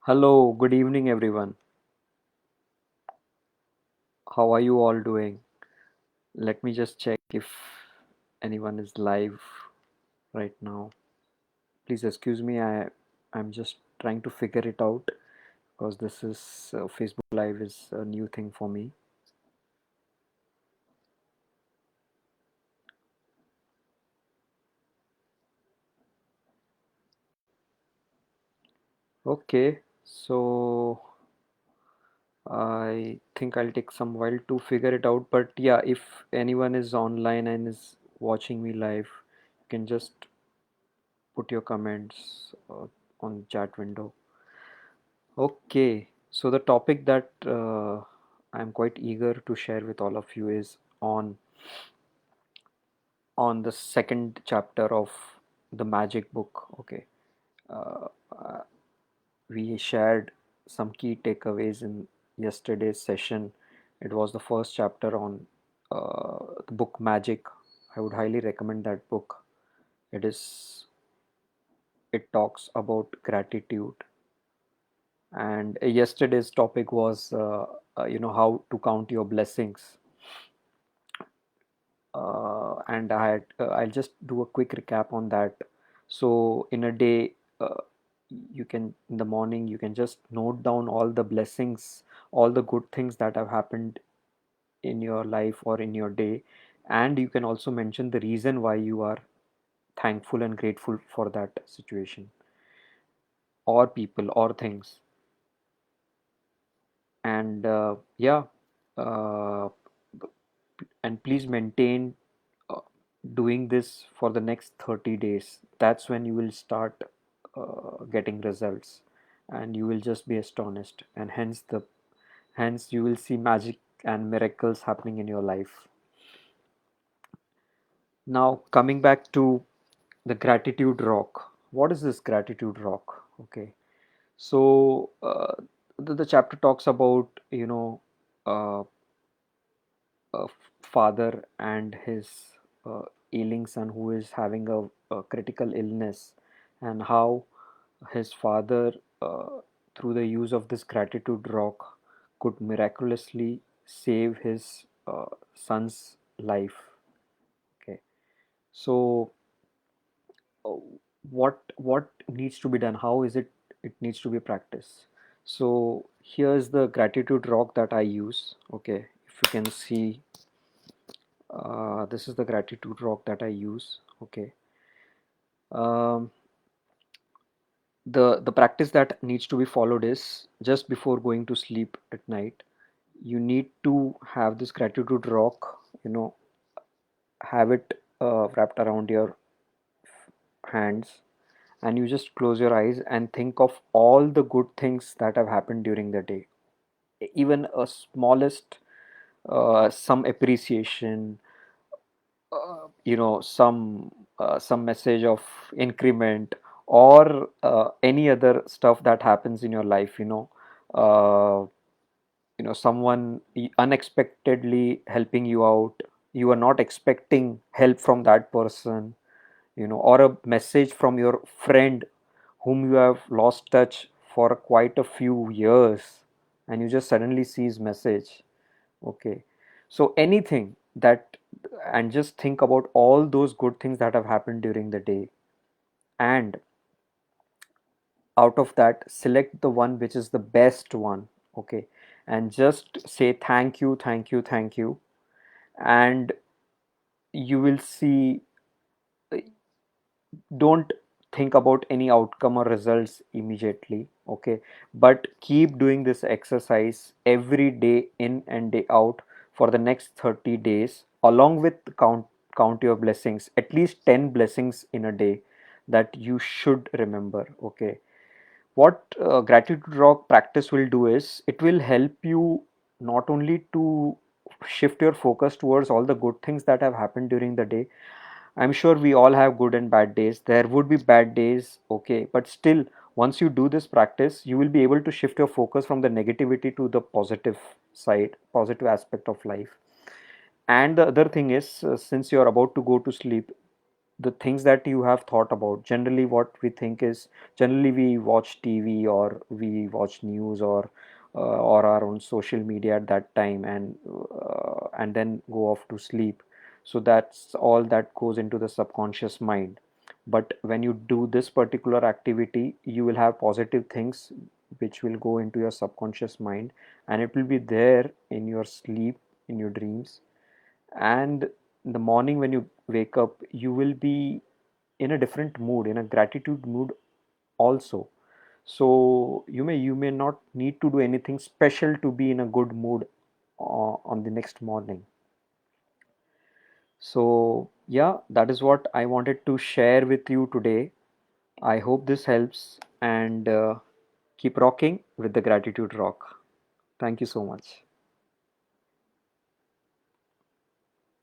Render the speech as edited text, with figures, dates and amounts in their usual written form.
Hello, good evening, everyone. How are you all doing? Let me just check if anyone is live right now. Please excuse me, I'm just trying to figure it out because this is Facebook Live is a new thing for me. Okay, so I think I'll take some while to figure it out. But yeah, if anyone is online and is watching me live, you can just put your comments on chat window. Okay, so the topic that I'm quite eager to share with all of you is on the second chapter of the Magic Book. Okay, uh, uh, we shared some key takeaways in yesterday's session. It was the first chapter on the book Magic. I would highly recommend that book. It is it talks about gratitude, and yesterday's topic was how to count your blessings. And I'll just do a quick recap on that. So in a day, you can in the morning you can just note down all the blessings, all the good things that have happened in your life or in your day, and you can also mention the reason why you are thankful and grateful for that situation or people or things. And yeah, uh, and please maintain uh, doing this for the next 30 days. That's when you will start getting results, and you will just be astonished, and hence you will see magic and miracles happening in your life. Now coming back to the gratitude rock. What is this gratitude rock? Okay, so the chapter talks about uh, a father and his uh, ailing son who is having a critical illness, and how his father, through the use of this gratitude rock, could miraculously save his son's life. Okay, so uh, what needs to be done? How is it needs to be practiced? So here's the gratitude rock that I use. Okay, if you can see, this is the gratitude rock that I use. Okay. Um, the practice that needs to be followed is just before going to sleep at night. You need to have this gratitude rock. Have it wrapped around your hands, and you just close your eyes and think of all the good things that have happened during the day. Even a smallest, some appreciation, some message of increment, or any other stuff that happens in your life. Uh, Someone unexpectedly helping you out. You are not expecting help from that person, or a message from your friend whom you have lost touch for quite a few years, and you just suddenly see his message. Okay, so anything that, and just think about all those good things that have happened during the day, and out of that, select the one which is the best one. Okay, and just say thank you, thank you, thank you, and you will see. Don't think about any outcome or results immediately. Okay, but keep doing this exercise every day, in and day out, for the next 30 days, along with count your blessings, at least 10 blessings in a day that you should remember. Okay, what gratitude rock practice will do is it will help you not only to shift your focus towards all the good things that have happened during the day. I'm sure we all have good and bad days. There would be bad days, okay, but still, once you do this practice, you will be able to shift your focus from the negativity to the positive side, positive aspect of life. And the other thing is, since you're about to go to sleep, the things that you have thought about. Generally, what we think is, generally we watch TV or we watch news or are on social media at that time, and then go off to sleep. So that's all that goes into the subconscious mind. But when you do this particular activity, you will have positive things which will go into your subconscious mind, and it will be there in your sleep, in your dreams. And in the morning when you wake up, you will be in a different mood, in a gratitude mood also. So you may not need to do anything special to be in a good mood on the next morning. So yeah, that is what I wanted to share with you today. I hope this helps, and keep rocking with the Gratitude Rock. Thank you so much.